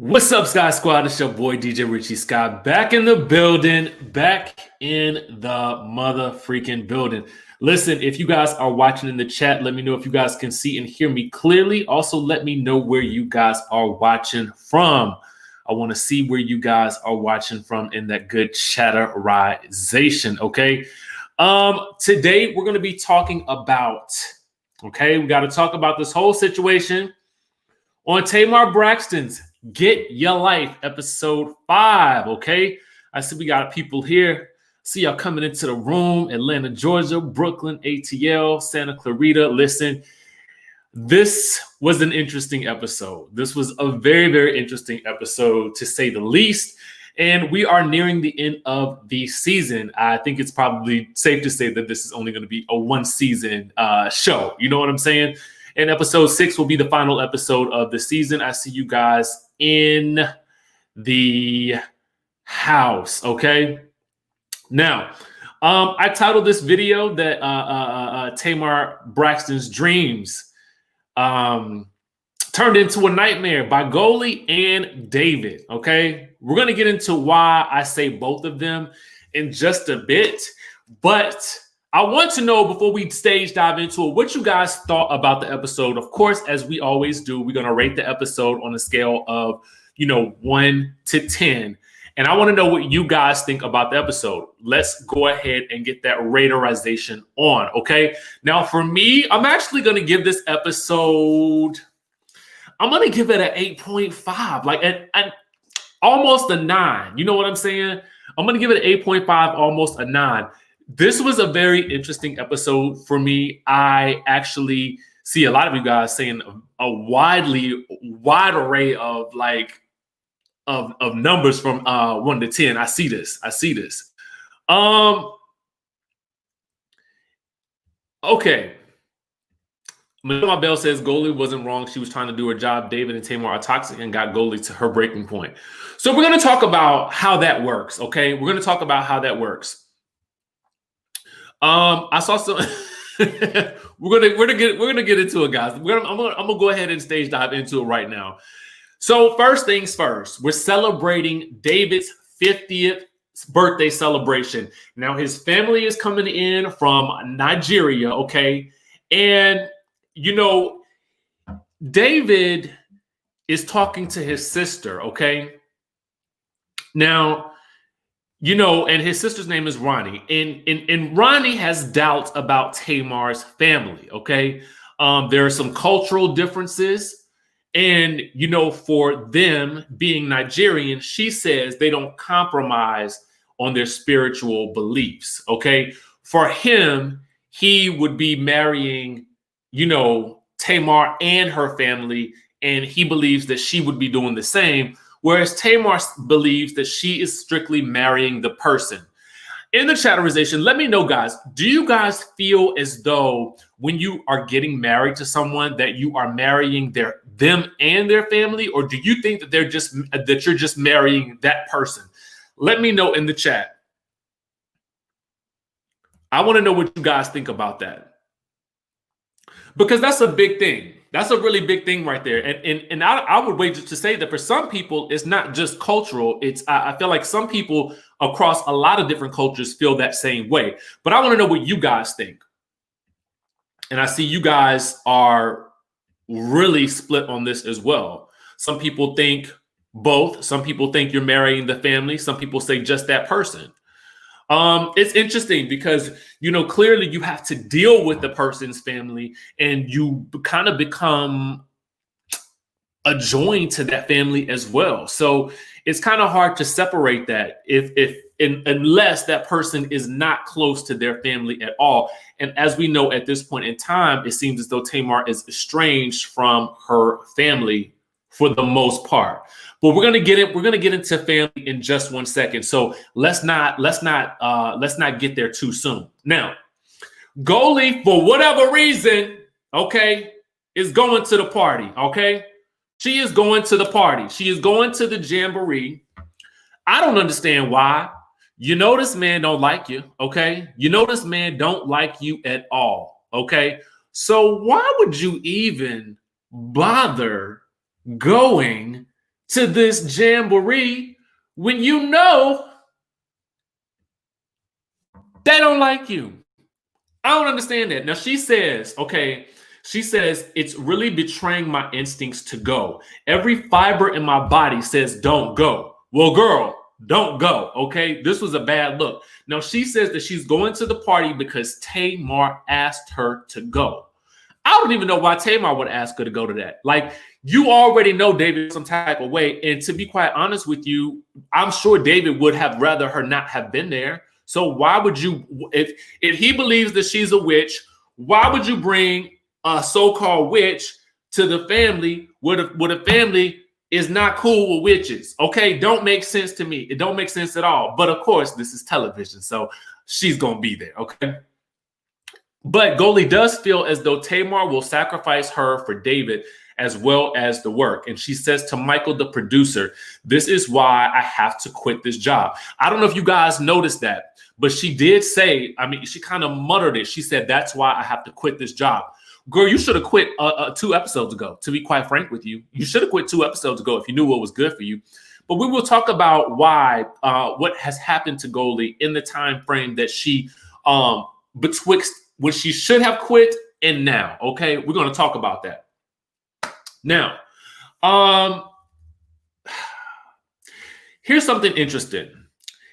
What's up, Sky Squad? It's your boy DJ Richie Scott back in the building, back in the mother freaking building. Listen, if you guys are watching in the chat, let me know if you guys can see and hear me clearly. Also, let me know where you guys are watching from. I want to see where you guys are watching from in that good chatterization. Okay. Today we're going to be talking about, we got to talk about this whole situation on TAMAR Braxton's Get Your Life, episode 5, okay? I see we got people here. See y'all coming into the room. Atlanta, Georgia, Brooklyn, ATL, Santa Clarita. Listen, this was an interesting episode. This was a very, very interesting episode, to say the least. And we are nearing the end of the season. I think it's probably safe to say that this is only going to be a one-season show. You know what I'm saying? And episode 6 will be the final episode of the season. I see you guys in the house, okay? Now, I titled this video that TAMAR Braxton's dreams turned into a nightmare by Goli and David, okay? We're going to get into why I say both of them in just a bit, but I want to know, before we stage dive into it, what you guys thought about the episode. Of course, as we always do, we're going to rate the episode on a scale of, 1 to 10. And I want to know what you guys think about the episode. Let's go ahead and get that raterization on, okay? Now, for me, I'm actually going to give this episode, I'm going to give it an 8.5, like almost a 9. You know what I'm saying? I'm going to give it an 8.5, almost a 9. This was a very interesting episode for me. I actually see a lot of you guys saying a wide array of of numbers from 1 to 10. I see this. Okay. My Bell says Goli wasn't wrong. She was trying to do her job. David and TAMAR are toxic and got Goli to her breaking point. So we're going to talk about how that works. Okay. We're going to talk about how that works. I saw some. we're gonna get into it, guys. I'm gonna go ahead and stage dive into it right now. So first things first, we're celebrating David's 50th birthday celebration. Now his family is coming in from Nigeria, okay, and David is talking to his sister, okay. Now, and his sister's name is Ronnie. And Ronnie has doubts about TAMAR's family, okay? There are some cultural differences. And, for them being Nigerian, she says they don't compromise on their spiritual beliefs, okay? For him, he would be marrying, TAMAR and her family, and he believes that she would be doing the same. Whereas TAMAR believes that she is strictly marrying the person. In the chatterization, let me know, guys, do you guys feel as though when you are getting married to someone that you are marrying them and their family, or do you think that you're just marrying that person? Let me know in the chat. I want to know what you guys think about that, because that's a big thing. That's a really big thing right there. And I would wager to say that for some people, it's not just cultural. I feel like some people across a lot of different cultures feel that same way. But I want to know what you guys think. And I see you guys are really split on this as well. Some people think both. Some people think you're marrying the family. Some people say just that person. It's interesting because, clearly you have to deal with the person's family and you kind of become adjoined to that family as well. So it's kind of hard to separate that unless that person is not close to their family at all. And as we know, at this point in time, it seems as though TAMAR is estranged from her family for the most part. But we're gonna get into family in just 1 second. So let's not get there too soon. Now, Goli, for whatever reason, okay, is going to the party. Okay, she is going to the party. She is going to the jamboree. I don't understand why. This man don't like you. Okay, this man don't like you at all. Okay, so why would you even bother going to this jamboree when you know they don't like you? I don't understand that. Now she says, it's really betraying my instincts to go. Every fiber in my body says don't go. Well, girl, don't go, okay? This was a bad look. Now she says that she's going to the party because Tamar asked her to go. I don't even know why Tamar would ask her to go to that. Like, you already know David some type of way. And to be quite honest with you, I'm sure David would have rather her not have been there. So why would you, if he believes that she's a witch, why would you bring a so-called witch to the family where the family is not cool with witches? Okay, don't make sense to me. It don't make sense at all. But of course, this is television, so she's gonna be there, okay? But Goli does feel as though Tamar will sacrifice her for David as well as the work. And she says to Michael, the producer, this is why I have to quit this job. I don't know if you guys noticed that, but she did say, I mean, she kind of muttered it. She said, that's why I have to quit this job. Girl, you should have quit 2 episodes ago, to be quite frank with you. You should have quit 2 episodes ago if you knew what was good for you. But we will talk about why, what has happened to Goli in the time frame that she, betwixt when she should have quit and now, okay? We're going to talk about that. Now, here's something interesting.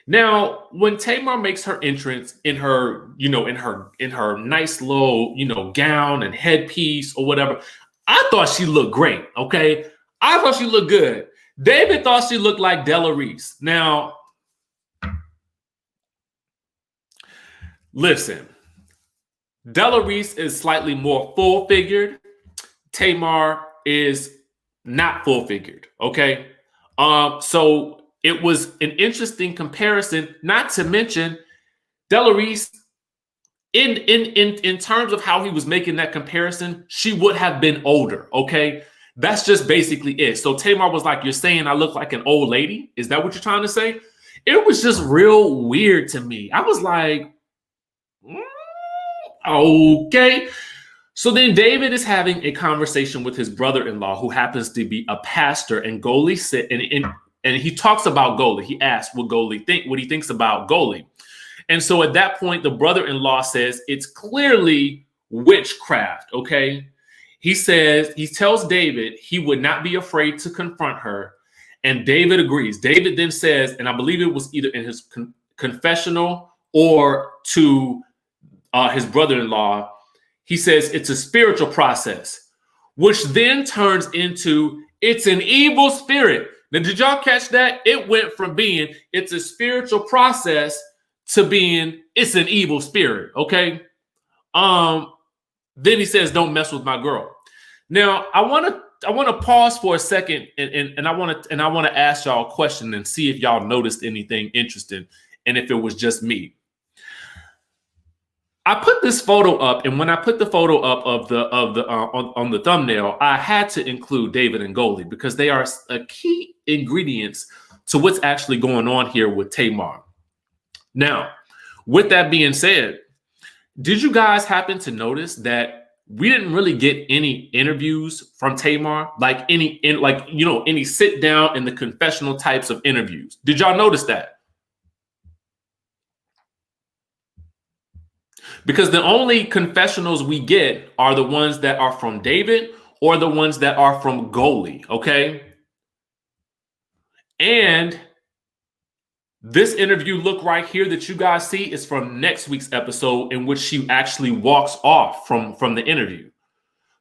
Now, when Tamar makes her entrance in her, in her nice little, gown and headpiece or whatever, I thought she looked great, okay? I thought she looked good. David thought she looked like Della Reese. Now, listen, Della Reese is slightly more full-figured. Tamar is not full-figured, okay? So it was an interesting comparison, not to mention Della Reese, in terms of how he was making that comparison, she would have been older, okay? That's just basically it. So Tamar was like, you're saying I look like an old lady? Is that what you're trying to say? It was just real weird to me. I was like, okay. So then David is having a conversation with his brother-in-law, who happens to be a pastor, and Goli said, and he talks about Goli. He asks what he thinks about Goli. And so at that point, the brother-in-law says it's clearly witchcraft, okay? He tells David he would not be afraid to confront her, and David agrees. David then says, and I believe it was either in his confessional or to his brother-in-law, he says it's a spiritual process, which then turns into it's an evil spirit. Now, did y'all catch that? It went from being it's a spiritual process to being it's an evil spirit, okay? Then he says, don't mess with my girl. Now, I want to pause for a second and I want to ask y'all a question and see if y'all noticed anything interesting and if it was just me. I put this photo up, and when I put the photo up on the thumbnail, I had to include David and Goli because they are a key ingredients to what's actually going on here with Tamar. Now, with that being said, did you guys happen to notice that we didn't really get any interviews from Tamar, like any sit down in the confessional types of interviews? Did y'all notice that? Because the only confessionals we get are the ones that are from David or the ones that are from Goli, okay? And this interview look right here that you guys see is from next week's episode, in which she actually walks off from the interview.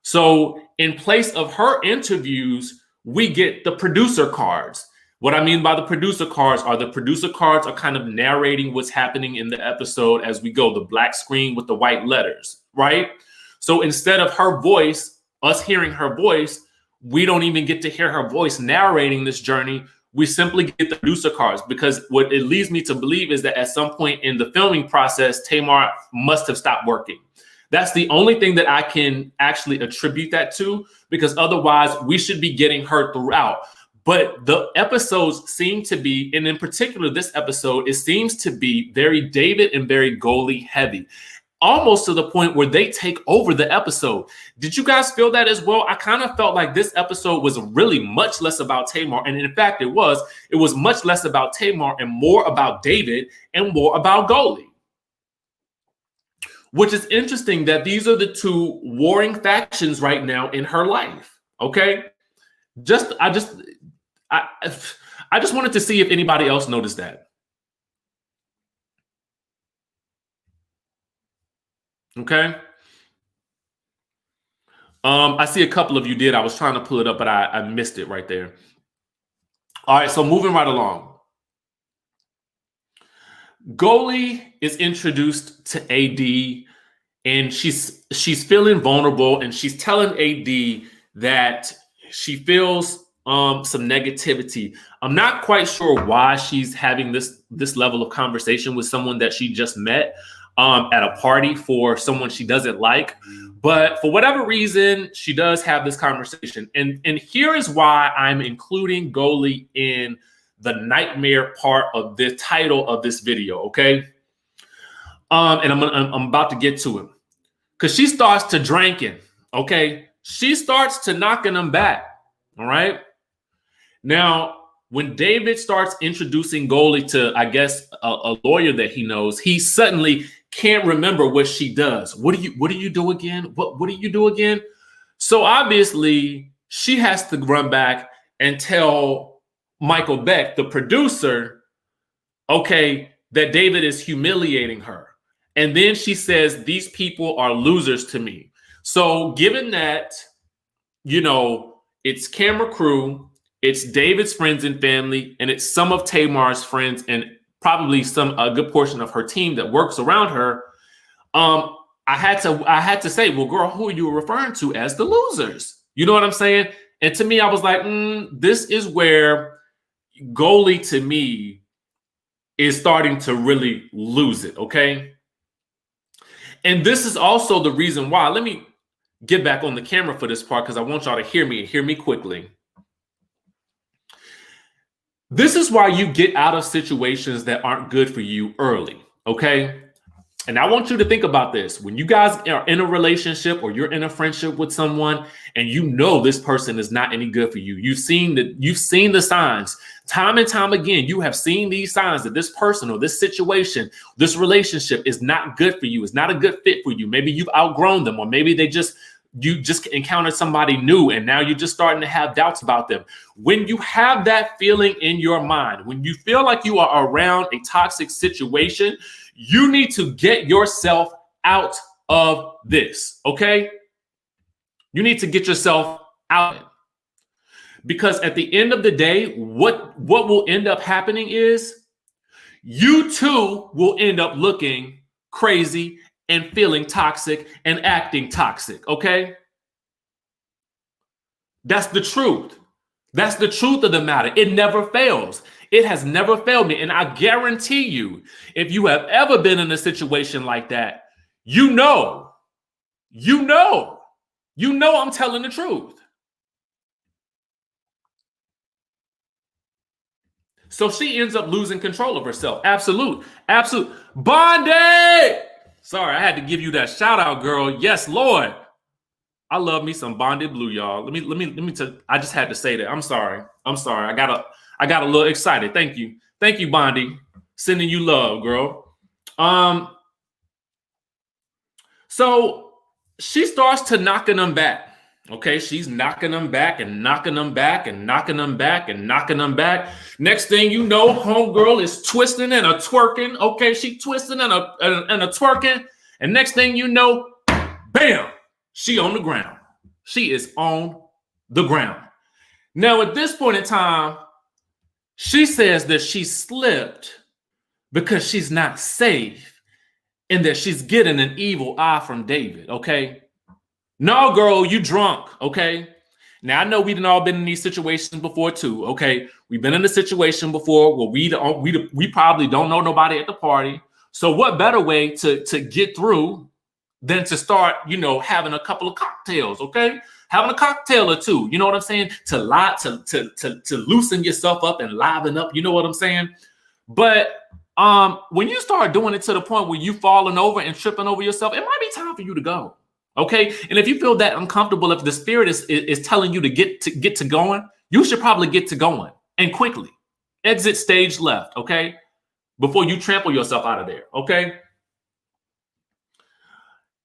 So in place of her interviews, we get the producer cards. What I mean by the producer cards are kind of narrating what's happening in the episode as we go, the black screen with the white letters, right? So instead of her voice, us hearing her voice, we don't even get to hear her voice narrating this journey. We simply get the producer cards, because what it leads me to believe is that at some point in the filming process, Tamar must have stopped working. That's the only thing that I can actually attribute that to, because otherwise we should be getting her throughout. But the episodes seem to be, and in particular this episode, it seems to be very David and very Goli heavy. almost to the point where they take over the episode. Did you guys feel that as well? I kind of felt like this episode was really much less about Tamar. And in fact, it was much less about Tamar and more about David and more about Goli. Which is interesting that these are the two warring factions right now in her life. Okay. I just wanted to see if anybody else noticed that. Okay. I see a couple of you did. I was trying to pull it up, but I missed it right there. All right, so moving right along. Goli is introduced to AD, and she's feeling vulnerable, and she's telling AD that she feels some negativity. I'm not quite sure why she's having this level of conversation with someone that she just met at a party for someone she doesn't like. But for whatever reason, she does have this conversation. And here is why I'm including Goli in the nightmare part of the title of this video, okay? And I'm about to get to it. Because she starts to drinking, okay? She starts to knocking them back, all right? Now, when David starts introducing Goli to, I guess, a lawyer that he knows, he suddenly can't remember what she does. What do you do again? What do you do again? So obviously, she has to run back and tell Michael Beck, the producer, okay, that David is humiliating her. And then she says, these people are losers to me. So given that, you know, it's camera crew, it's David's friends and family, and it's some of Tamar's friends and probably a good portion of her team that works around her. I had to say, well, girl, who are you referring to as the losers? You know what I'm saying? And to me, I was like, this is where Goli, to me, is starting to really lose it, okay? And this is also the reason why. Let me get back on the camera for this part because I want y'all to hear me and hear me quickly. This is why you get out of situations that aren't good for you early, okay? And I want you to think about this. When you guys are in a relationship or you're in a friendship with someone and you know this person is not any good for you, you've seen the signs time and time again. You have seen these signs that this person or this situation, this relationship is not good for you. It's not a good fit for you. Maybe you've outgrown them, or maybe you just encountered somebody new and now you're just starting to have doubts about them. When you have that feeling in your mind, when you feel like you are around a toxic situation, you need to get yourself out of this, okay? You need to get yourself out. Because at the end of the day, what will end up happening is you too will end up looking crazy and feeling toxic and acting toxic, okay? That's the truth. That's the truth of the matter. It never fails. It has never failed me. And I guarantee you, if you have ever been in a situation like that, you know I'm telling the truth. So she ends up losing control of herself. Absolute. Bondi! Sorry, I had to give you that shout out, girl. Yes, Lord. I love me some Bonded Blue, y'all. Let me I just had to say that. I'm sorry. I got a little excited. Thank you, Bondi. Sending you love, girl. So she starts to knocking them back. Okay, she's knocking them back and knocking them back and knocking them back and knocking them back. Next thing you know, homegirl is twisting and a twerking. Okay, she twisting and a twerking. And next thing you know, bam, she on the ground. She is on the ground. Now, at this point in time, she says that she slipped because she's not safe and that she's getting an evil eye from David, okay? No, girl, you drunk, okay? Now, I know we've all been in these situations before too, okay? We've been in a situation before where we probably don't know nobody at the party. So what better way to get through than to start, having a couple of cocktails, okay? Having a cocktail or two, you know what I'm saying? To loosen yourself up and liven up, you know what I'm saying? But when you start doing it to the point where you falling over and tripping over yourself, it might be time for you to go. Okay. And if you feel that uncomfortable, if the spirit is telling you to get to going, you should probably get to going and quickly. Exit stage left. Okay. Before you trample yourself out of there. Okay.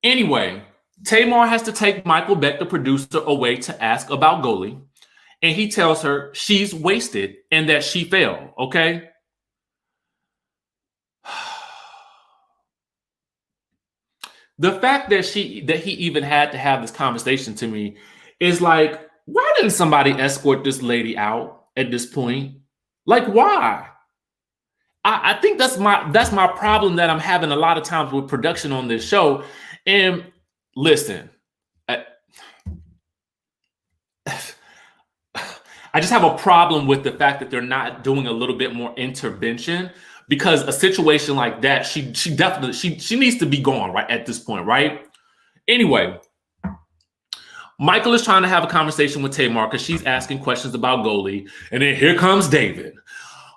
Anyway, Tamar has to take Michael Beck, the producer, away to ask about Goli. And he tells her she's wasted and that she failed. Okay. The fact that he even had to have this conversation to me is like, why didn't somebody escort this lady out at this point? Like, why? I think that's my problem that I'm having a lot of times with production on this show. And listen, I just have a problem with the fact that they're not doing a little bit more intervention, because a situation like that, she definitely needs to be gone right at this point, right? Anyway, Michael is trying to have a conversation with Tamar because she's asking questions about Goli, and then here comes David.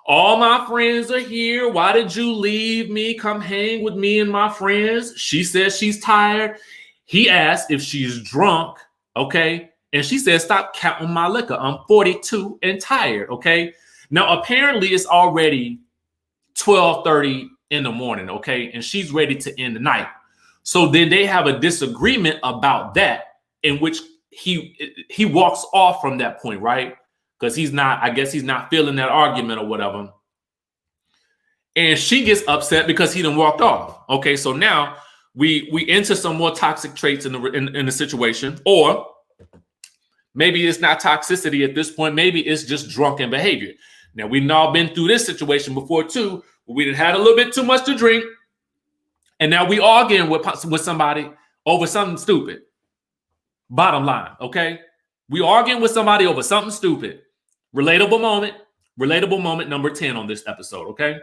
All my friends are here. Why did you leave me? Come hang with me and my friends. She says she's tired. He asked if she's drunk, okay? And she says, stop counting my liquor. I'm 42 and tired, okay? Now, apparently it's already 12:30 in the morning, okay? And she's ready to end the night. So then they have a disagreement about that, in which he walks off from that point, right? Because he's not feeling that argument or whatever. And she gets upset because he done walked off. Okay, so now we enter some more toxic traits in the situation, or maybe it's not toxicity at this point. Maybe it's just drunken behavior. Now, we've all been through this situation before too, where we had a little bit too much to drink, and now we arguing with somebody over something stupid. Bottom line, okay? We arguing with somebody over something stupid. Relatable moment number 10 on this episode, okay?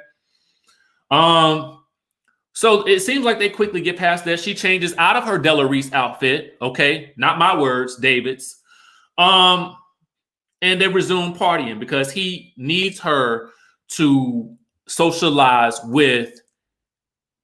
So it seems like they quickly get past that. She changes out of her Della Reese outfit, okay? Not my words, David's. And they resume partying because he needs her to socialize with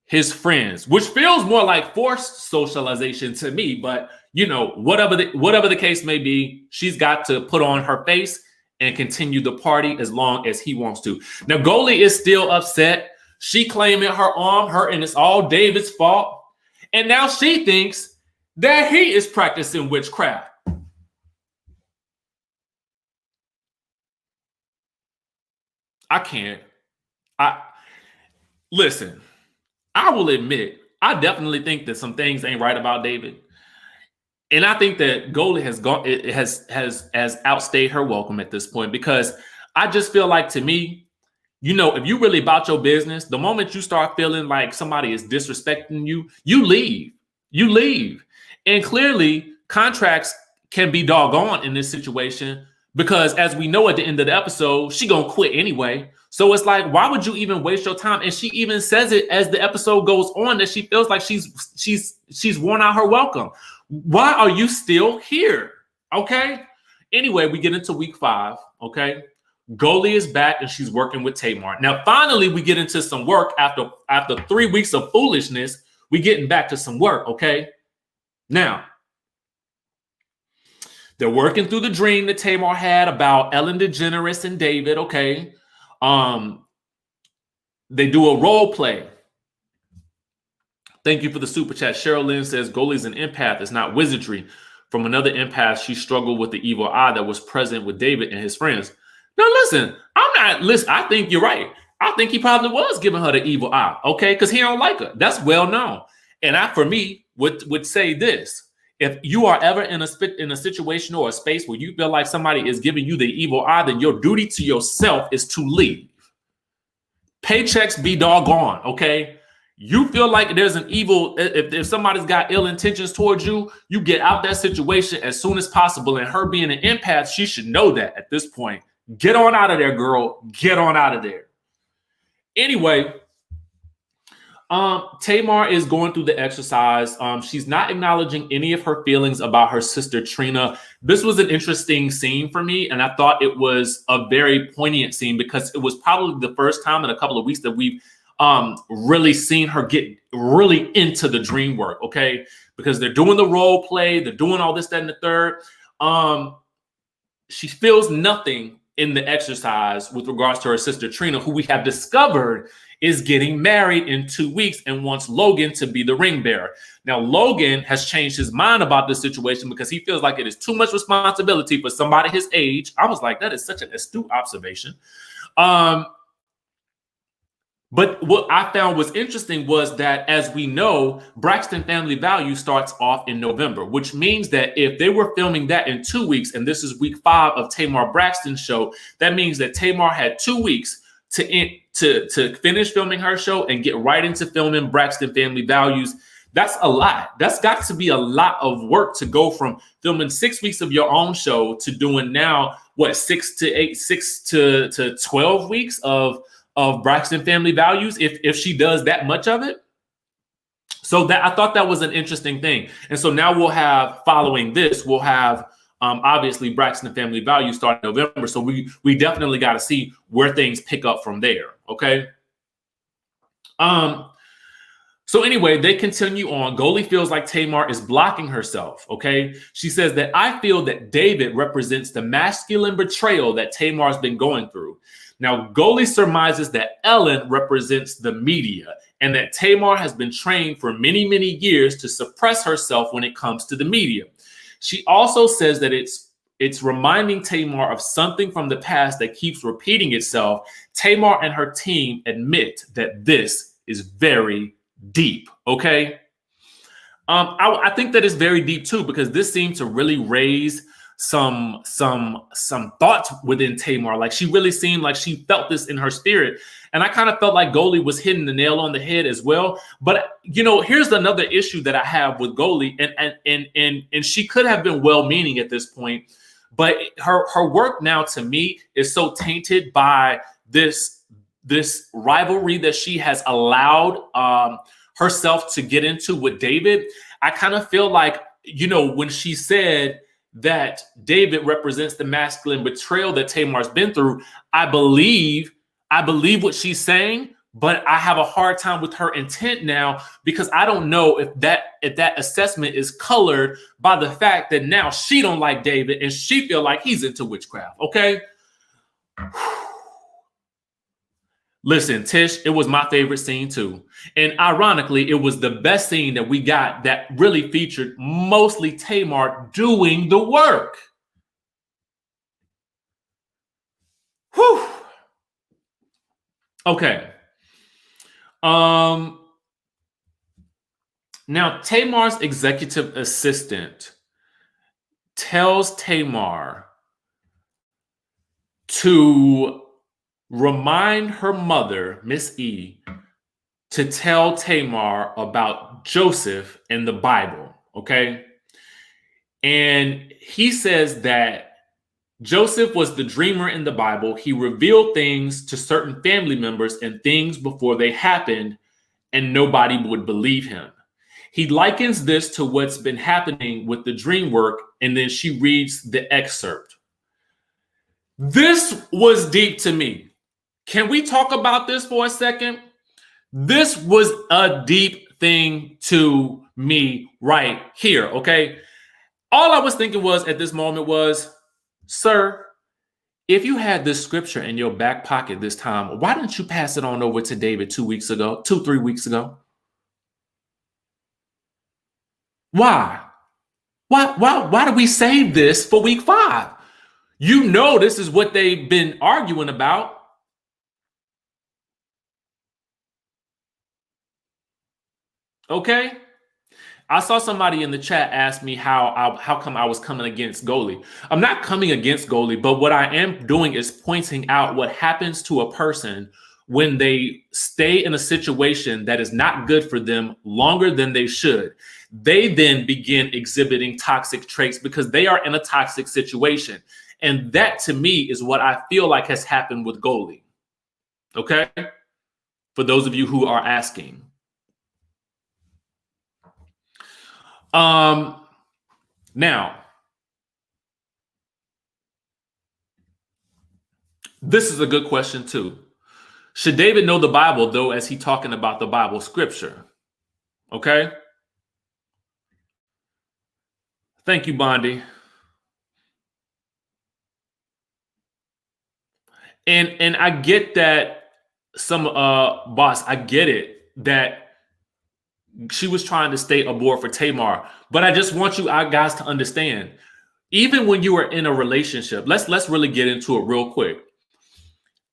his friends, which feels more like forced socialization to me. But you know, whatever the case may be, she's got to put on her face and continue the party as long as he wants to. Now, Goli is still upset. She claiming her arm hurt and it's all David's fault. And now she thinks that he is practicing witchcraft. I can't. Listen, I will admit, I definitely think that some things ain't right about David. And I think that Goli has outstayed her welcome at this point, because I just feel like, to me, you know, if you really about your business, the moment you start feeling like somebody is disrespecting you, you leave. You leave. And clearly, contracts can be doggone in this situation, because as we know at the end of the episode, she gonna quit anyway. So it's like, why would you even waste your time? And she even says it as the episode goes on, that she feels like she's worn out her welcome. Why are you still here? Okay. Anyway, we get into week 5. Okay. Goli is back and she's working with Tamar. Now, finally, we get into some work after 3 weeks of foolishness. We getting back to some work. Okay. Now, they're working through the dream that Tamar had about Ellen DeGeneres and David. Okay. They do a role play. Thank you for the super chat. Cheryl Lynn says Goli's an empath. It's not wizardry. From another empath, she struggled with the evil eye that was present with David and his friends. Now, listen, I think you're right. I think he probably was giving her the evil eye, okay? Because he don't like her. That's well known. And I, for me, would say this. If you are ever in a situation or a space where you feel like somebody is giving you the evil eye, then your duty to yourself is to leave. Paychecks be doggone, okay? You feel like there's an evil, if somebody's got ill intentions towards you, you get out that situation as soon as possible. And her being an empath, she should know that at this point. Get on out of there, girl. Get on out of there. Anyway, Tamar is going through the exercise. She's not acknowledging any of her feelings about her sister Trina. This was an interesting scene for me, and I thought it was a very poignant scene because it was probably the first time in a couple of weeks that we've really seen her get really into the dream work, okay? Because they're doing the role play, they're doing all this, that, and the third. She feels nothing in the exercise with regards to her sister Trina, who we have discovered is getting married in 2 weeks and wants Logan to be the ring bearer. Now, Logan has changed his mind about this situation because he feels like it is too much responsibility for somebody his age. I was like, that is such an astute observation. But what I found was interesting was that, as we know, Braxton Family Values starts off in November, which means that if they were filming that in 2 weeks, and this is week 5 of Tamar Braxton's show, that means that Tamar had 2 weeks to finish filming her show and get right into filming Braxton Family Values. That's a lot. That's got to be a lot of work to go from filming 6 weeks of your own show to doing now, what, 6 to 12 weeks of Braxton Family Values, if she does that much of it. So that, I thought that was an interesting thing. And so now we'll have, following this, we'll have obviously Braxton Family Values starting November. So we definitely got to see where things pick up from there. Okay. So anyway, they continue on. Goli feels like Tamar is blocking herself. Okay. She says that I feel that David represents the masculine betrayal that Tamar's been going through. Now, Goli surmises that Ellen represents the media and that Tamar has been trained for many, many years to suppress herself when it comes to the media. She also says that it's reminding Tamar of something from the past that keeps repeating itself. Tamar and her team admit that this is very deep, okay? I think that is very deep too, because this seemed to really raise some thoughts within Tamar. Like, she really seemed like she felt this in her spirit. And I kind of felt like Goli was hitting the nail on the head as well. But, you know, here's another issue that I have with Goli, and she could have been well-meaning at this point, but her work now to me is so tainted by this rivalry that she has allowed herself to get into with David. I kind of feel like, you know, when she said that David represents the masculine betrayal that Tamar's been through, I believe what she's saying, but I have a hard time with her intent now, because I don't know if that assessment is colored by the fact that now she don't like David and she feel like he's into witchcraft. Okay. Listen, Tish, it was my favorite scene too. And ironically, it was the best scene that we got that really featured mostly Tamar doing the work. Whew. Okay. Now Tamar's executive assistant tells Tamar to remind her mother, Miss E, to tell Tamar about Joseph in the Bible, okay? And he says that Joseph was the dreamer in the Bible. He revealed things to certain family members and things before they happened, and nobody would believe him. He likens this to what's been happening with the dream work, and then she reads the excerpt. This was deep to me. Can we talk about this for a second? This was a deep thing to me right here, okay? All I was thinking was at this moment was, sir, if you had this scripture in your back pocket this time, why didn't you pass it on over to David 3 weeks ago? Why? Why do we save this for week 5? You know this is what they've been arguing about. Okay. I saw somebody in the chat ask me how come I was coming against Goli. I'm not coming against Goli, but what I am doing is pointing out what happens to a person when they stay in a situation that is not good for them longer than they should. They then begin exhibiting toxic traits because they are in a toxic situation. And that, to me, is what I feel like has happened with Goli. Okay? For those of you who are asking. Now, this is a good question too. Should David know the Bible, though, as he talking about the Bible scripture? Okay. Thank you, Bondi. And I get that some boss, I get it that she was trying to stay aboard for Tamar, but I just want you guys to understand, even when you are in a relationship, let's really get into it real quick.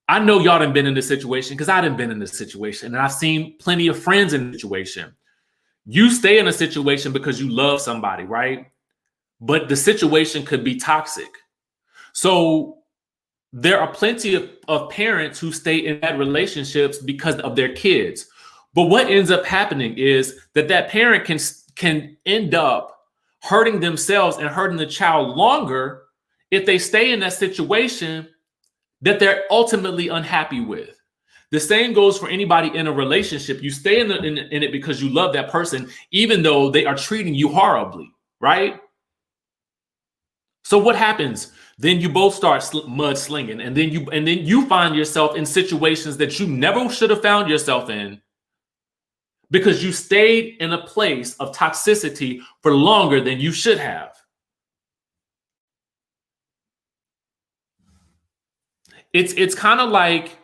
I know y'all done been in this situation because I done been in this situation, and I've seen plenty of friends in the situation. You stay in a situation because you love somebody, right? But the situation could be toxic. So there are plenty of parents who stay in bad relationships because of their kids. But what ends up happening is that parent can end up hurting themselves and hurting the child longer if they stay in that situation that they're ultimately unhappy with. The same goes for anybody in a relationship. You stay in it because you love that person, even though they are treating you horribly, right? So what happens? Then you both start mudslinging, and then you find yourself in situations that you never should have found yourself in because you stayed in a place of toxicity for longer than you should have. It's kind of like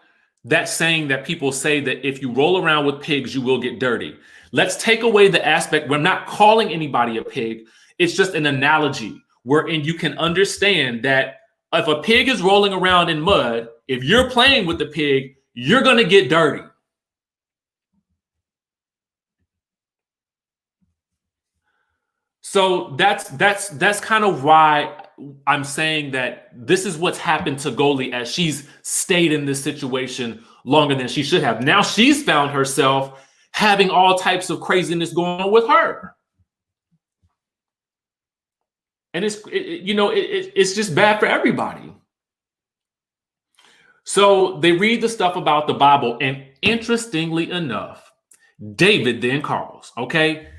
that saying that people say that if you roll around with pigs, you will get dirty. Let's take away the aspect. We're not calling anybody a pig. It's just an analogy wherein you can understand that if a pig is rolling around in mud, if you're playing with the pig, you're going to get dirty. So that's kind of why I'm saying that this is what's happened to Goli as she's stayed in this situation longer than she should have. Now she's found herself having all types of craziness going on with her. And it's just bad for everybody. So they read the stuff about the Bible, and interestingly enough, David then calls, okay?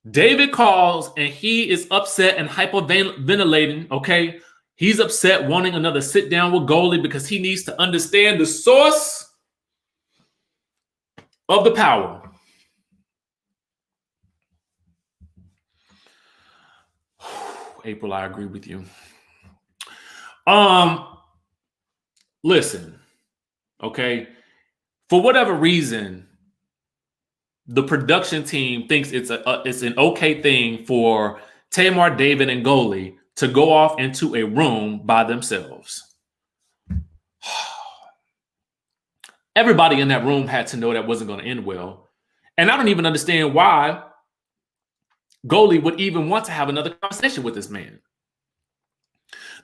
David calls and he is upset and hyperventilating, okay? He's upset, wanting another sit down with Goli because he needs to understand the source of the power. April, I agree with you. Listen, okay? For whatever reason, the production team thinks it's an okay thing for Tamar, David, and Goli to go off into a room by themselves. Everybody in that room had to know that wasn't going to end well. And I don't even understand why Goli would even want to have another conversation with this man.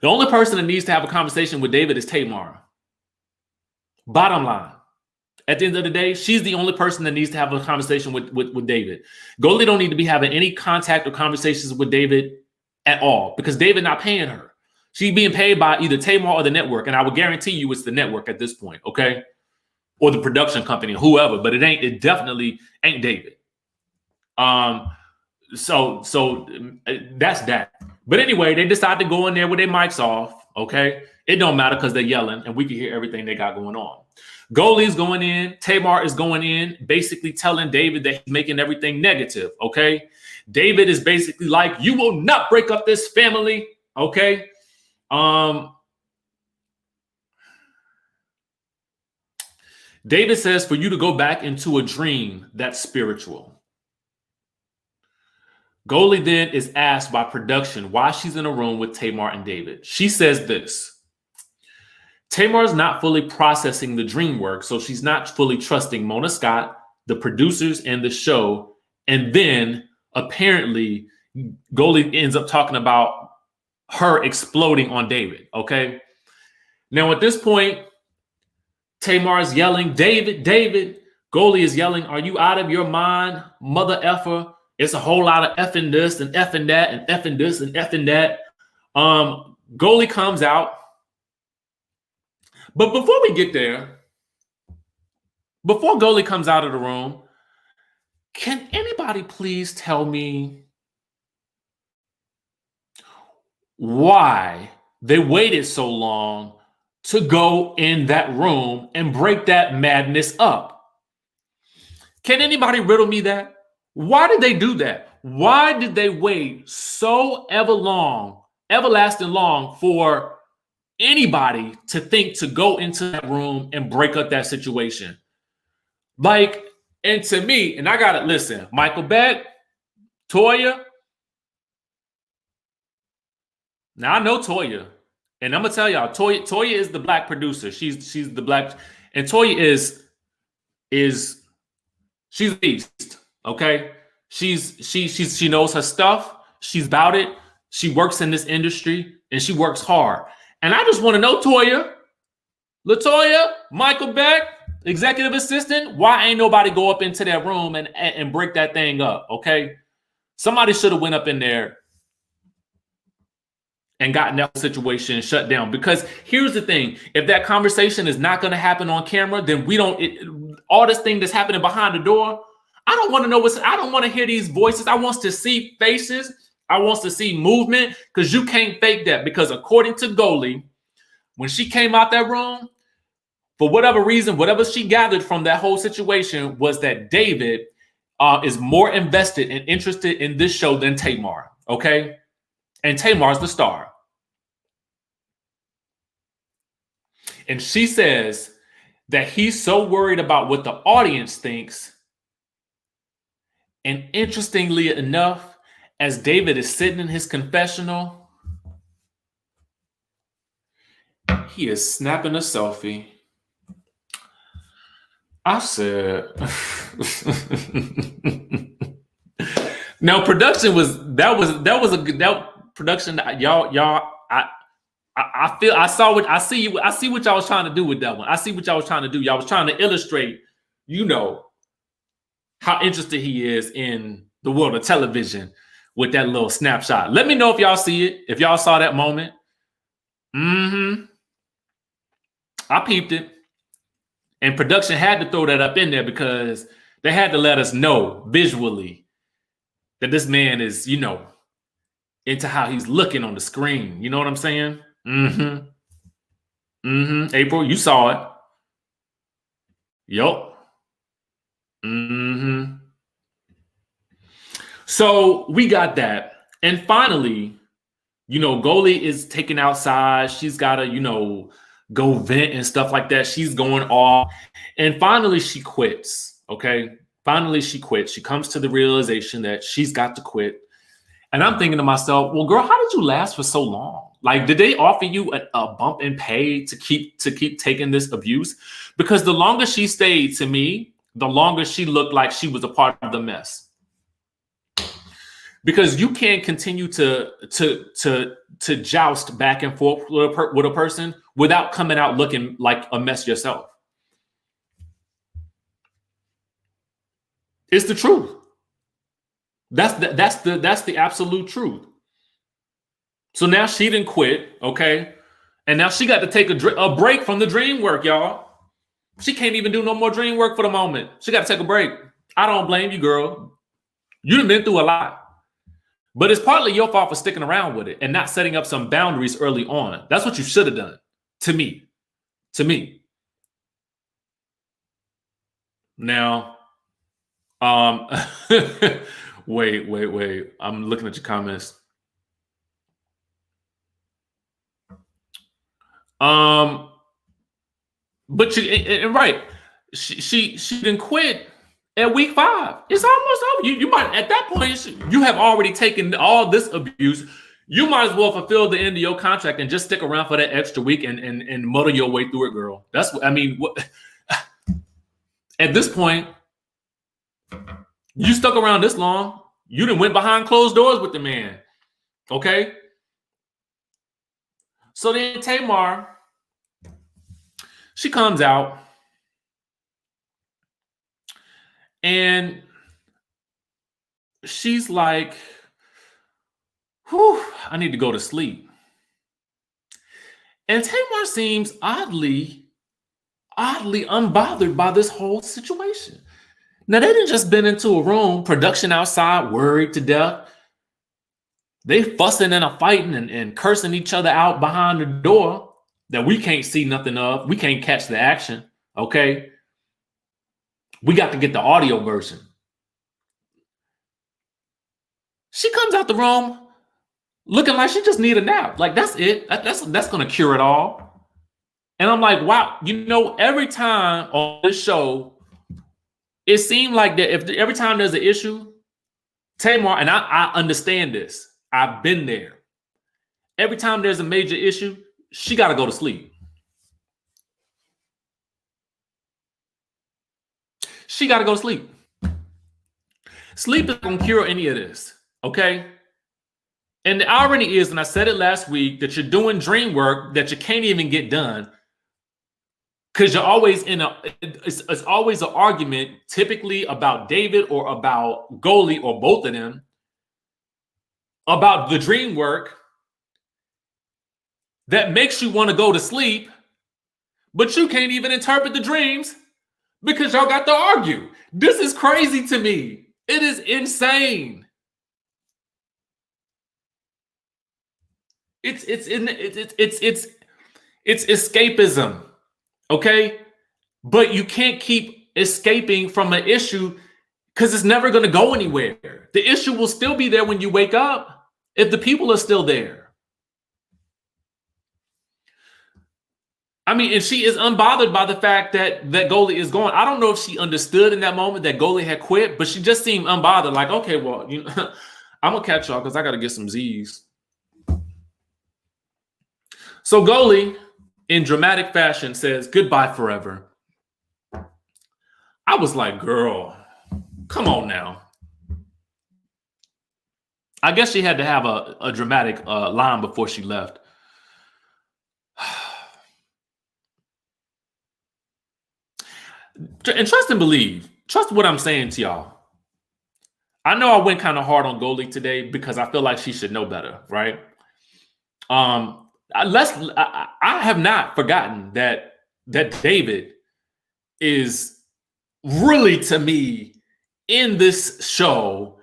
The only person that needs to have a conversation with David is Tamar. Bottom line. At the end of the day, she's the only person that needs to have a conversation with David. Goli don't need to be having any contact or conversations with David at all because David not paying her. She's being paid by either Tamar or the network, and I would guarantee you it's the network at this point, okay? Or the production company, whoever, but it definitely ain't David. So that's that. But anyway, they decide to go in there with their mics off, okay? It don't matter because they're yelling, and we can hear everything they got going on. Goli's going in. Tamar is going in, basically telling David that he's making everything negative, okay? David is basically like, you will not break up this family, okay? David says for you to go back into a dream that's spiritual. Goli then is asked by production why she's in a room with Tamar and David. She says this. Tamar's not fully processing the dream work, so she's not fully trusting Mona Scott, the producers, and the show. And then apparently Goli ends up talking about her exploding on David, okay? Now at this point, Tamar's yelling, David, David. Goli is yelling, are you out of your mind, mother effer? It's a whole lot of effing this and effing that and effing this and effing that. Goli comes out. But before we get there, before Goli comes out of the room, can anybody please tell me why they waited so long to go in that room and break that madness up. Can anybody riddle me that? Why did they do that? Why did they wait so everlasting long for anybody to think to go into that room and break up that situation? Like, and to me, and I gotta listen, Michael Beck, Toya. Now I know Toya, and I'm gonna tell y'all, Toya is the black producer. She's the black, and Toya is she's a beast. Okay, she knows her stuff. She's about it. She works in this industry and she works hard. And I just want to know, Toya, LaToya, Michael Beck, executive assistant, why ain't nobody go up into that room and break that thing up? Okay, somebody should have went up in there and gotten that situation shut down. Because here's the thing: if that conversation is not going to happen on camera, then we don't. All this thing that's happening behind the door, I don't want to know I don't want to hear these voices. I want to see faces. I want to see movement, because you can't fake that. Because according to Goli, when she came out that room, for whatever reason, whatever she gathered from that whole situation was that David is more invested and interested in this show than Tamar. Okay, and Tamar's the star. And she says that he's so worried about what the audience thinks. And interestingly enough, as David is sitting in his confessional, he is snapping a selfie. I said, now production was a good production. Y'all, I feel I see what y'all was trying to do with that one. I see what y'all was trying to do. Y'all was trying to illustrate, how interested he is in the world of television with that little snapshot. Let me know if y'all see it, if y'all saw that moment. I peeped it. And production had to throw that up in there because they had to let us know visually that this man is, into how he's looking on the screen. You know what I'm saying? April, you saw it. Yup. So we got that. And finally, Goli is taken outside. She's got to, go vent and stuff like that. She's going off. And finally, she quits. Okay. Finally, she quits. She comes to the realization that she's got to quit. And I'm thinking to myself, well, girl, how did you last for so long? Like, did they offer you a bump in pay to keep taking this abuse? Because the longer she stayed, to me, the longer she looked like she was a part of the mess. Because you can't continue to joust back and forth with a person without coming out looking like a mess yourself. It's the truth. That's the absolute truth. So now she didn't quit, okay? And now she got to take a break from the dream work, y'all. She can't even do no more dream work for the moment. She got to take a break. I don't blame you, girl. You've been through a lot. But it's partly your fault for sticking around with it and not setting up some boundaries early on. That's what you should have done, to me. Now, wait. I'm looking at your comments. But right, she didn't quit at week 5. It's almost over. You might, at that point, you have already taken all this abuse. You might as well fulfill the end of your contract and just stick around for that extra week and muddle your way through it, girl. What at this point, you stuck around this long. You done went behind closed doors with the man. Okay? So then Tamar, she comes out and she's like, whew, I need to go to sleep. And Tamar seems oddly unbothered by this whole situation. Now, they didn't just been into a room, production outside, worried to death. They fussing and fighting and cursing each other out behind the door. that we can't see nothing of. We can't catch the action. Okay. We got to get the audio version. She comes out the room looking like she just need a nap. Like, that's it. That's going to cure it all. And I'm like, wow, every time on this show, it seemed like that every time there's an issue, Tamar, and I understand this. I've been there. Every time there's a major issue, she got to go to sleep. She got to go to sleep. Sleep is going to cure any of this, okay? And the irony is, and I said it last week, that you're doing dream work that you can't even get done because you're always it's always an argument, typically about David or about Goli or both of them, about the dream work that makes you want to go to sleep, but you can't even interpret the dreams because y'all got to argue. This is crazy to me. It is insane. It's escapism, okay? But you can't keep escaping from an issue because it's never going to go anywhere. The issue will still be there when you wake up if the people are still there. I mean, and she is unbothered by the fact that Goli is gone. I don't know if she understood in that moment that Goli had quit, but she just seemed unbothered. Like, okay, well, I'm gonna catch y'all because I got to get some Z's. So Goli, in dramatic fashion, says goodbye forever. I was like, girl, come on now. I guess she had to have a dramatic line before she left. And trust and believe. Trust what I'm saying to y'all. I know I went kind of hard on Goli today because I feel like she should know better, right? I have not forgotten that David is really, to me, in this show,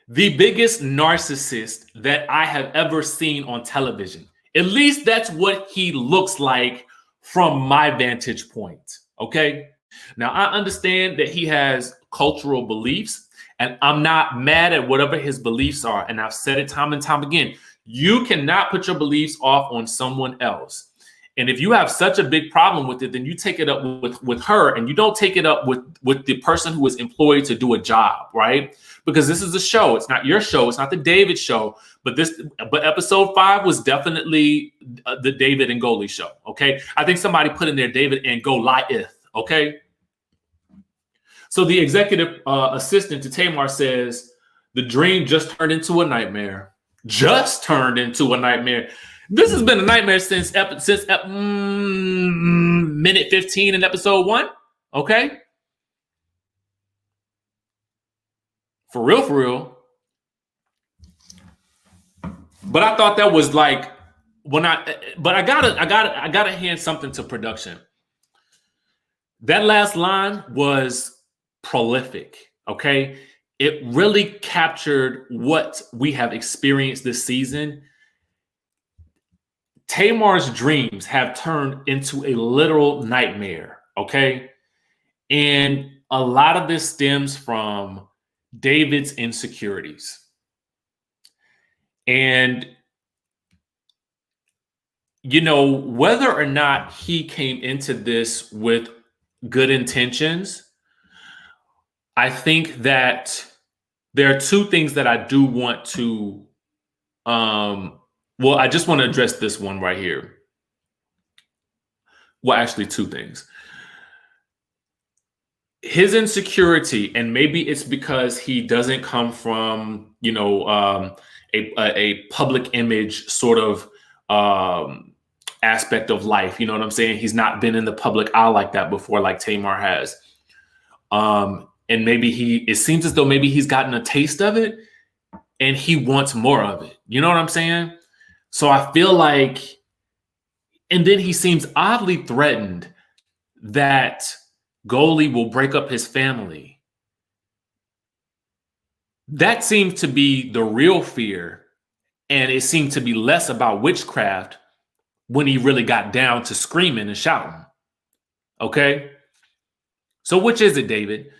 the biggest narcissist that I have ever seen on television. At least that's what he looks like from my vantage point. Okay. Now, I understand that he has cultural beliefs, and I'm not mad at whatever his beliefs are. And I've said it time and time again. You cannot put your beliefs off on someone else. And if you have such a big problem with it, then you take it up with her, and you don't take it up with the person who is employed to do a job, right? Because this is a show. It's not your show. It's not the David show. But episode 5 was definitely the David and Goli show, okay? I think somebody put in there David and Goliath, okay? So the executive assistant to Tamar says, the dream just turned into a nightmare. Just turned into a nightmare. This has been a nightmare since minute 15 in episode 1. Okay. For real. But I thought that was like I gotta hand something to production. That last line was prolific. Okay. It really captured what we have experienced this season. Tamar's dreams have turned into a literal nightmare, okay? And a lot of this stems from David's insecurities. And, whether or not he came into this with good intentions, I think that there are two things that I do want to I just want to address this one right here. Well, actually, two things. His insecurity, and maybe it's because he doesn't come from, a public image sort of aspect of life. You know what I'm saying? He's not been in the public eye like that before, like Tamar has. And maybe it seems as though maybe he's gotten a taste of it and he wants more of it. You know what I'm saying? So I feel like, and then he seems oddly threatened that Goli will break up his family. That seems to be the real fear. And it seemed to be less about witchcraft, when he really got down to screaming and shouting. Okay? So which is it, David?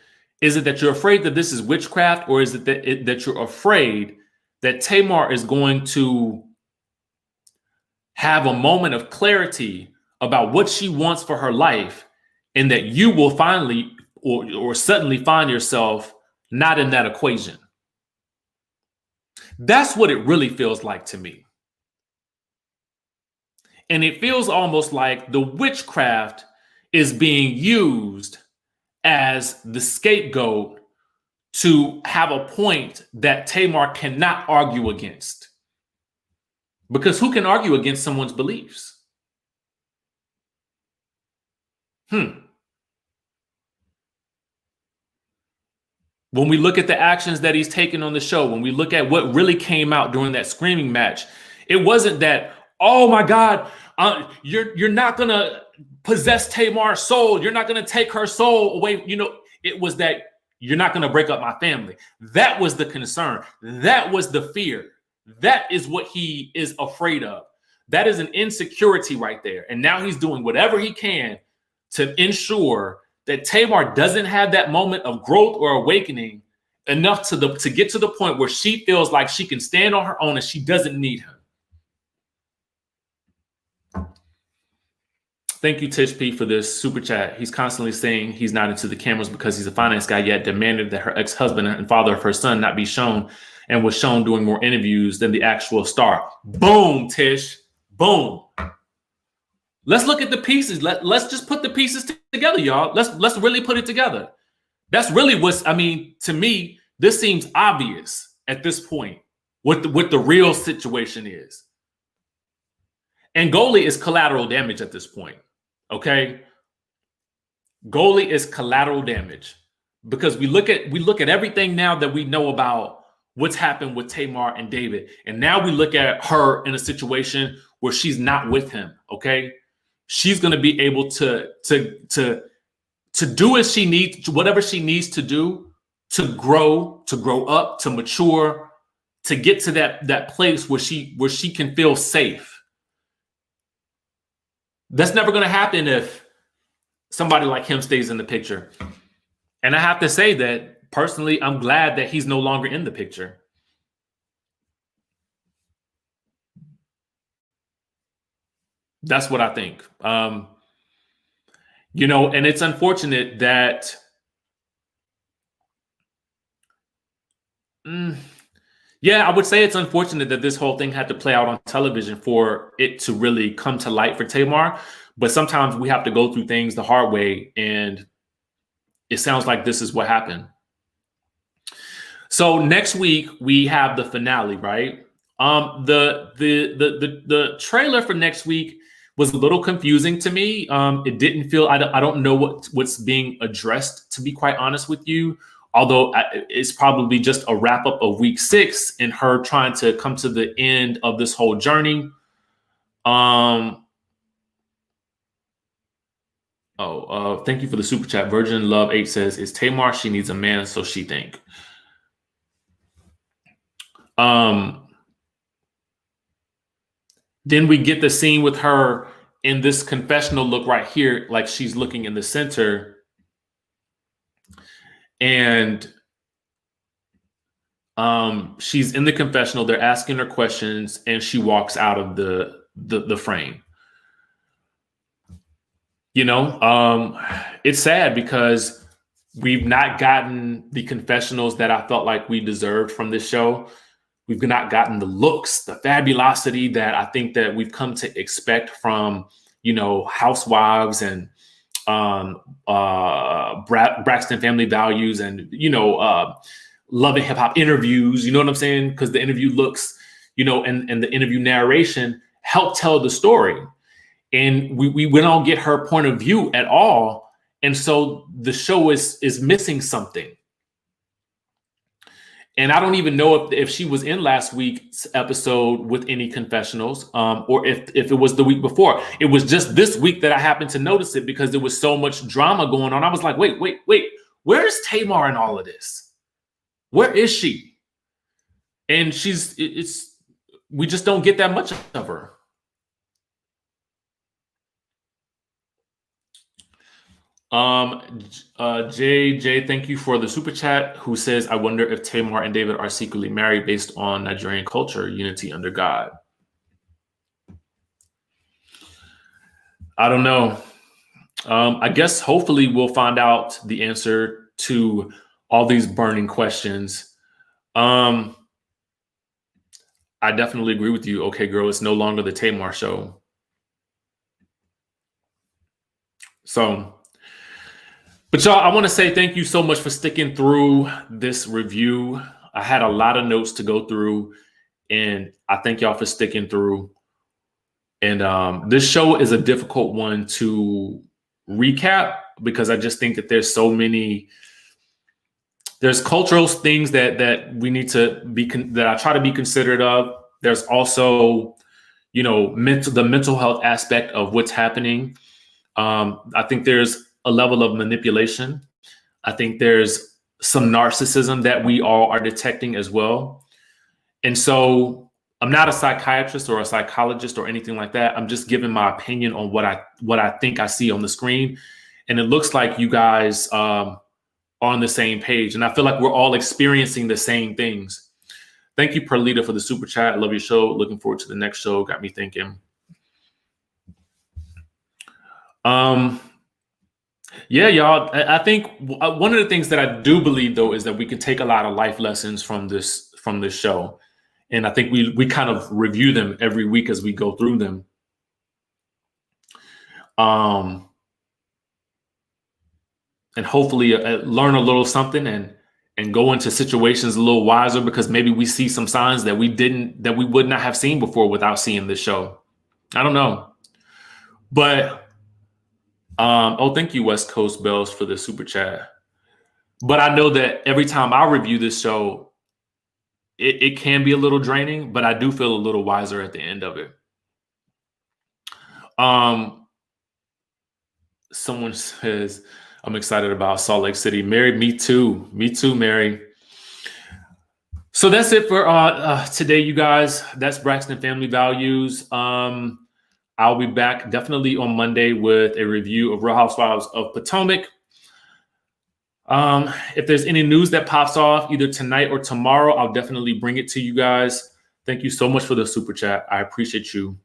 Is it that you're afraid that this is witchcraft, or is it that you're afraid that Tamar is going to have a moment of clarity about what she wants for her life, and that you will finally or suddenly find yourself not in that equation? That's what it really feels like to me. And it feels almost like the witchcraft is being used as the scapegoat to have a point that Tamar cannot argue against. Because who can argue against someone's beliefs? When we look at the actions that he's taken on the show, when we look at what really came out during that screaming match, it wasn't that, oh my God, you're not gonna possess Tamar's soul, you're not gonna take her soul away. It was that you're not gonna break up my family. That was the concern. That was the fear. That is what he is afraid of. That is an insecurity right there. And now he's doing whatever he can to ensure that Tamar doesn't have that moment of growth or awakening enough to get to the point where she feels like she can stand on her own and she doesn't need him. Thank you, Tish P, for this super chat. He's constantly saying he's not into the cameras because he's a finance guy, yet demanded that her ex-husband and father of her son not be shown, and was shown doing more interviews than the actual star. Boom, Tish. Boom. Let's look at the pieces. Let's just put the pieces together, y'all. Let's really put it together. That's really to me, this seems obvious at this point what the real situation is. And Goli is collateral damage at this point. Okay? Goli is collateral damage because we look at everything now that we know about what's happened with Tamar and David. And now we look at her in a situation where she's not with him. Okay? She's going to be able to do as she needs, whatever she needs to do to grow up, to mature, to get to that place where she can feel safe. That's never going to happen if somebody like him stays in the picture. And I have to say that personally, I'm glad that he's no longer in the picture. That's what I think. And it's unfortunate that I would say it's unfortunate that this whole thing had to play out on television for it to really come to light for Tamar. But sometimes we have to go through things the hard way, and it sounds like this is what happened. So next week we have the finale, right? The trailer for next week was a little confusing to me. It didn't feel, I don't know what's being addressed, to be quite honest with you. Although it's probably just a wrap up of week 6 and her trying to come to the end of this whole journey. Thank you for the super chat. Virgin Love 8 says, "Is Tamar? She needs a man, so she think." Then we get the scene with her in this confessional look right here, like she's looking in the center. And she's in the confessional. They're asking her questions, and she walks out of the frame. It's sad because we've not gotten the confessionals that I felt like we deserved from this show. We've not gotten the looks, the fabulosity that I think that we've come to expect from, Housewives and Braxton Family Values and, Love and Hip Hop interviews. You know what I'm saying? Because the interview looks, and the interview narration help tell the story. And we don't get her point of view at all. And so the show is missing something. And I don't even know if she was in last week's episode with any confessionals, or if it was the week before. It was just this week that I happened to notice it because there was so much drama going on. I was like, wait, where's Tamar in all of this? Where is she? And we just don't get that much of her. JJ, thank you for the super chat. Who says, I wonder if Tamar and David are secretly married based on Nigerian culture, unity under God. I don't know. I guess hopefully we'll find out the answer to all these burning questions. I definitely agree with you. Okay, girl, it's no longer the Tamar show. So, but y'all, I want to say thank you so much for sticking through this review. I had a lot of notes to go through, and I thank y'all for sticking through. And this show is a difficult one to recap because I just think that there's cultural things that we need to be, that I try to be considerate of. There's also, the mental health aspect of what's happening. I think there's a level of manipulation. I think there's some narcissism that we all are detecting as well. And so I'm not a psychiatrist or a psychologist or anything like that. I'm just giving my opinion on what I think I see on the screen. And it looks like you guys are on the same page. And I feel like we're all experiencing the same things. Thank you, Perlita, for the super chat. I love your show. Looking forward to the next show. Got me thinking. Yeah, y'all. I think one of the things that I do believe, though, is that we can take a lot of life lessons from this show. And I think we kind of review them every week as we go through them. And hopefully learn a little something and go into situations a little wiser, because maybe we see some signs that we would not have seen before without seeing this show. I don't know. But thank you, West Coast Bells, for the super chat. But I know that every time I review this show, it can be a little draining, but I do feel a little wiser at the end of it. Someone says, I'm excited about Salt Lake City. Mary, me too. Me too, Mary. So that's it for today, you guys. That's Braxton Family Values. I'll be back definitely on Monday with a review of Real Housewives of Potomac. If there's any news that pops off either tonight or tomorrow, I'll definitely bring it to you guys. Thank you so much for the super chat. I appreciate you.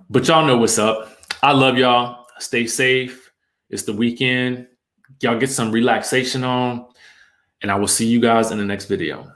But y'all know what's up. I love y'all. Stay safe. It's the weekend. Y'all get some relaxation on. And I will see you guys in the next video.